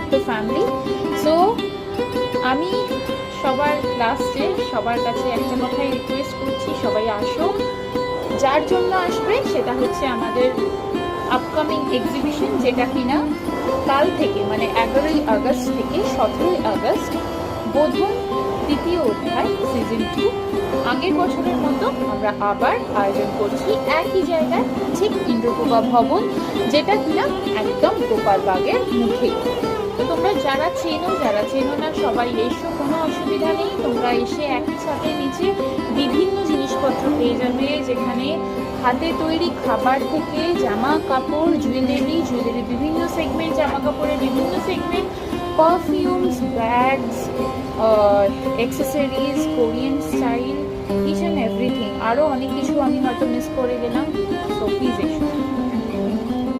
নিত্য family. So আমি সবার লাস্টে সবার কাছে একটা কথাই রিকোয়েস্ট করছি, সবাই আসো। যার জন্য আসবে সেটা হচ্ছে আমাদের আপকামিং এক্সিবিশন, যেটা কিনা কাল থেকে মানে 11ই আগস্ট থেকে 17ই আগস্ট বোধন দ্বিতীয় অধ্যায় সিজন 2 আগের বছরের মতো আমরা আবার আয়োজন করছি একই জায়গায়, ঠিক ইন্দ্রপ্রভা ভবন, যেটা কিনা একদম গোপালবাগের মুখে। তো তোমরা যারা চেনো না সবাই এসো, কোনো অসুবিধা নেই। তোমরা এসে একই সাথে নিচে বিভিন্ন জিনিসপত্র পেয়ে যাবে, যেখানে হাতে তৈরি খাবার থেকে জামা কাপড়, জুয়েলারি বিভিন্ন সেগমেন্ট, জামা কাপড়ের বিভিন্ন segment, perfumes, bags, accessories, Korean style, each and everything. আরও অনেক কিছু আমি হয়তো মিস করে গেলাম। সো প্লিজ এসো।